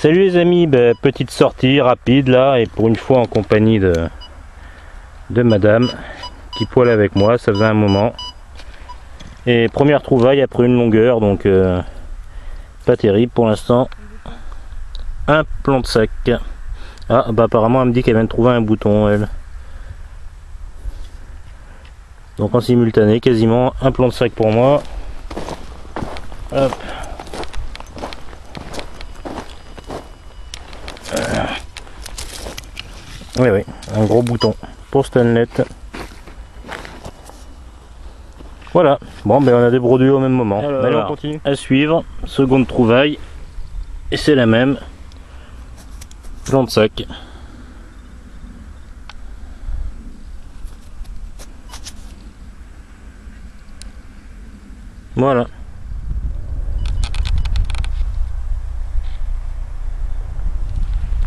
Salut les amis, petite sortie rapide là, et pour une fois en compagnie de madame qui poêle avec moi, ça faisait un moment. Et première trouvaille après une longueur, donc pas terrible pour l'instant. Un plomb de sac. Ah bah apparemment elle me dit qu'elle vient de trouver un bouton elle. Donc en simultané quasiment un plomb de sac pour moi. Hop. Oui, un gros bouton pour Stanley. Voilà, bon ben on a des brodures au même moment. Alors, allez, on continue. À suivre, seconde trouvaille, et c'est la même. Plomb de sac. Voilà.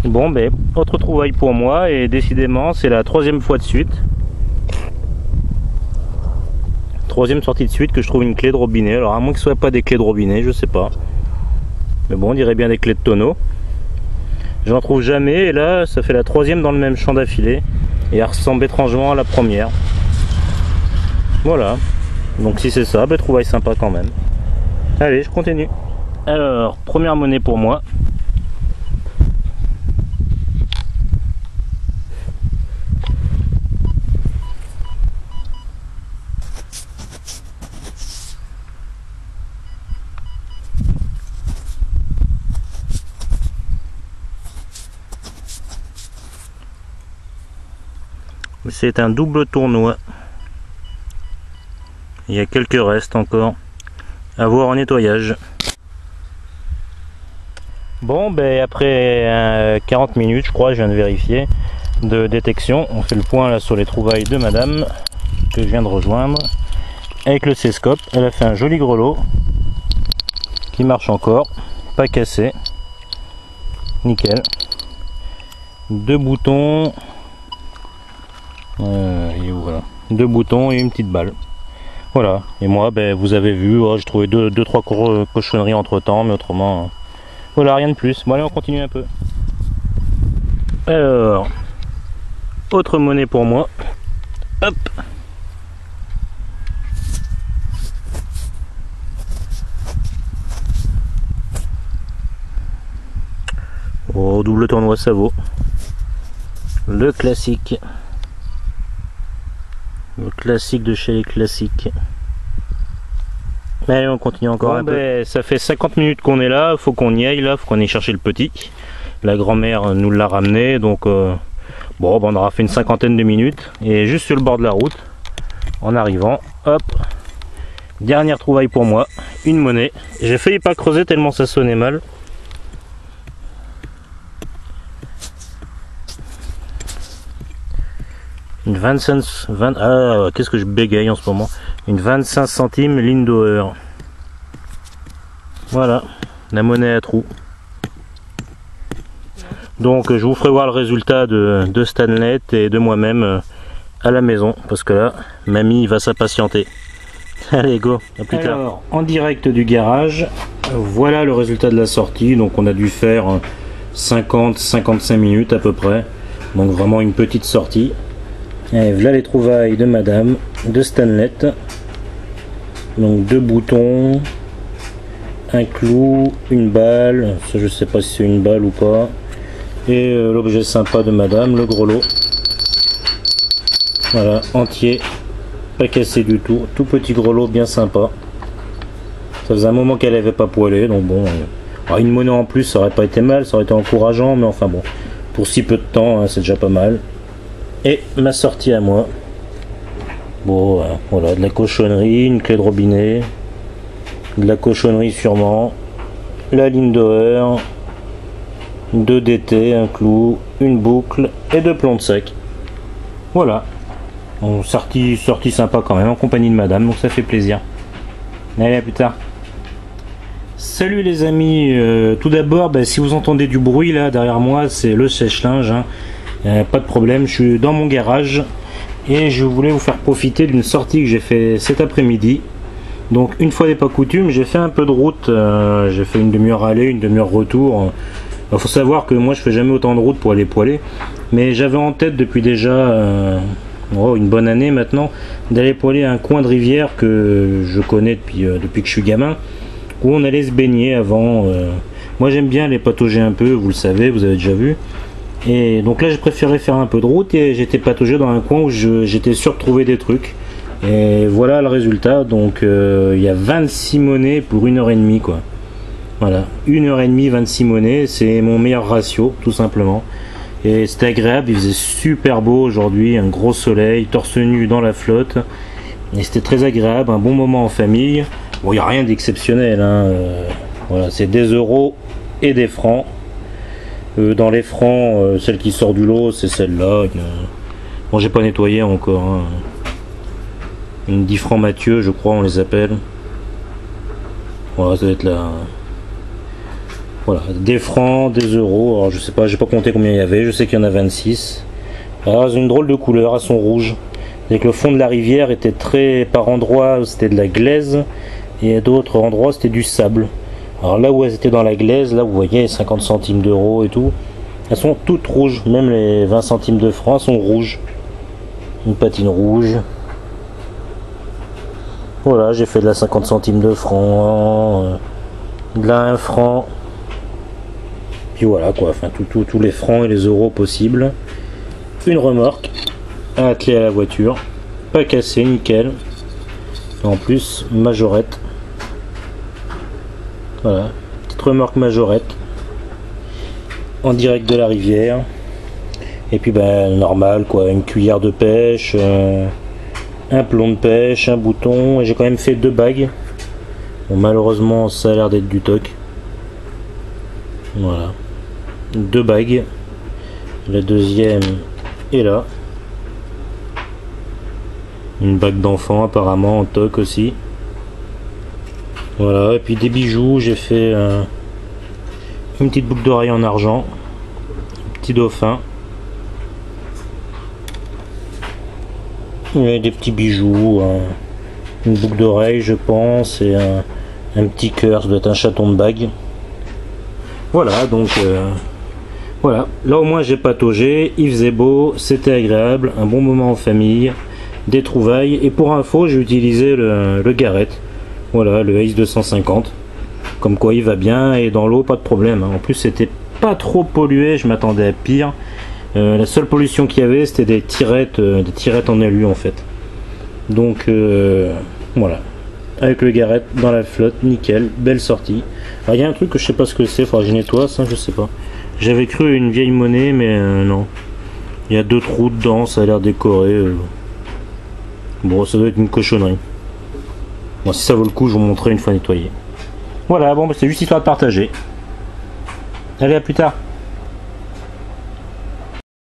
Bon ben autre trouvaille pour moi, et décidément c'est la troisième fois de suite. Troisième sortie de suite que je trouve une clé de robinet. Alors à moins que ce soit pas des clés de robinet, je sais pas. Mais bon, on dirait bien des clés de tonneau. J'en trouve jamais, et là ça fait la troisième dans le même champ d'affilée. Et elle ressemble étrangement à la première. Voilà. Donc si c'est ça, ben trouvaille sympa quand même. Allez, je continue. Alors, première monnaie pour moi. C'est un double tournoi. Il y a quelques restes encore à voir en nettoyage. Bon, ben après 40 minutes, je crois, je viens de vérifier, de détection. On fait le point là sur les trouvailles de madame que je viens de rejoindre. Avec le céscope, elle a fait un joli grelot qui marche encore, pas cassé. Nickel. Deux boutons. Et voilà. Deux boutons et une petite balle. Voilà. Et moi, ben, vous avez vu, j'ai trouvé deux, trois cochonneries entre temps, mais autrement, voilà, rien de plus. Bon, allez, on continue un peu. Alors, autre monnaie pour moi. Hop. Oh, double tournoi, ça vaut. Le classique. Le classique de chez les classiques. Allez, on continue encore un peu. Ça fait 50 minutes qu'on est là, faut qu'on y aille là, faut qu'on aille chercher le petit. La grand-mère nous l'a ramené, donc bon, on aura fait une cinquantaine de minutes. Et juste sur le bord de la route, en arrivant, hop, dernière trouvaille pour moi, une monnaie. J'ai failli pas creuser tellement ça sonnait mal. Une 25, qu'est-ce que je bégaye en ce moment. Une 25 centimes Lindauer. Voilà, la monnaie à trous. Donc je vous ferai voir le résultat de Stanley et de moi-même à la maison. Parce que là, mamie va s'impatienter. Allez, go, à plus tard. Alors, en direct du garage, voilà le résultat de la sortie. Donc on a dû faire 50-55 minutes à peu près. Donc vraiment une petite sortie. Et voilà les trouvailles de madame, de Stanley. Donc deux boutons, un clou, une balle, ça je sais pas si c'est une balle ou pas. Et l'objet sympa de madame, le grelot. Voilà, entier, pas cassé du tout, tout petit grelot bien sympa. Ça faisait un moment qu'elle avait pas poêlé, donc bon, une monnaie en plus ça aurait pas été mal, ça aurait été encourageant, mais enfin bon, pour si peu de temps, hein, c'est déjà pas mal. Et ma sortie à moi. Bon, voilà, de la cochonnerie, une clé de robinet, de la cochonnerie sûrement, la Lindauer, deux DT, un clou, une boucle et deux plombs de sac. Voilà. Bon, sortie sympa quand même, en compagnie de madame, donc ça fait plaisir. Allez, à plus tard. Salut les amis, tout d'abord, si vous entendez du bruit là derrière moi, c'est le sèche-linge. Hein. Pas de problème, je suis dans mon garage et je voulais vous faire profiter d'une sortie que j'ai fait cet après-midi. Donc une fois n'est pas coutume, j'ai fait un peu de route, j'ai fait une demi-heure aller, une demi-heure retour Il faut savoir que moi je fais jamais autant de route pour aller poiler, mais j'avais en tête depuis déjà une bonne année maintenant d'aller poiler un coin de rivière que je connais depuis que je suis gamin, où on allait se baigner avant. Moi j'aime bien les patauger un peu, vous le savez, vous avez déjà vu. Et donc là j'ai préféré faire un peu de route et j'étais pataugé dans un coin où j'étais sûr de trouver des trucs. Et voilà le résultat. Donc il y a 26 monnaies pour 1h30 quoi. Voilà, 1h30 26 monnaies, c'est mon meilleur ratio tout simplement. Et c'était agréable, il faisait super beau aujourd'hui, un gros soleil, torse nu dans la flotte. Et c'était très agréable, un bon moment en famille. Bon, il n'y a rien d'exceptionnel, hein. Voilà, c'est des euros et des francs. Dans les francs, celle qui sort du lot, c'est celle-là. Bon, j'ai pas nettoyé encore. Hein. Une 10 francs Mathieu, je crois, on les appelle. Voilà, ça doit être là. Voilà, des francs, des euros. Alors, je sais pas, j'ai pas compté combien il y avait. Je sais qu'il y en a 26. Alors, c'est une drôle de couleur, elles sont rouges. C'est que le fond de la rivière était très. Par endroits, c'était de la glaise. Et à d'autres endroits, c'était du sable. Alors là où elles étaient dans la glaise, là vous voyez 50 centimes d'euros et tout, elles sont toutes rouges, même les 20 centimes de francs sont rouges. Une patine rouge. Voilà, j'ai fait de la 50 centimes de francs, de la 1 franc. Puis voilà quoi, enfin tous les francs et les euros possibles. Une remorque, à atteler à la voiture, pas cassé, nickel. Et en plus, majorette. Voilà, petite remorque majorette en direct de la rivière. Et puis ben normal quoi, une cuillère de pêche, un plomb de pêche, un bouton. Et j'ai quand même fait 2 bagues. Bon, malheureusement ça a l'air d'être du toc. Voilà, 2 bagues. La deuxième est là. Une bague d'enfant apparemment en toc aussi. Voilà, et puis des bijoux, j'ai fait une petite boucle d'oreille en argent, un petit dauphin, et des petits bijoux, une boucle d'oreille je pense, et un petit cœur, ça doit être un chaton de bague. Voilà, donc voilà, là au moins j'ai pataugé, il faisait beau, c'était agréable, un bon moment en famille, des trouvailles, et pour info j'ai utilisé le Garrett. Voilà, le Ace 250. Comme quoi il va bien et dans l'eau, pas de problème. En plus, c'était pas trop pollué, je m'attendais à pire. La seule pollution qu'il y avait, c'était des tirettes en alu en fait. Donc voilà. Avec le Garrett dans la flotte, nickel, belle sortie. Alors il y a un truc que je sais pas ce que c'est, faudra que je nettoie, ça je sais pas. J'avais cru une vieille monnaie, mais non. Il y a 2 trous dedans, ça a l'air décoré. Bon, ça doit être une cochonnerie. Bon, si ça vaut le coup, je vous montrerai une fois nettoyé. Voilà, bon, bah, c'est juste histoire de partager. Allez, à plus tard.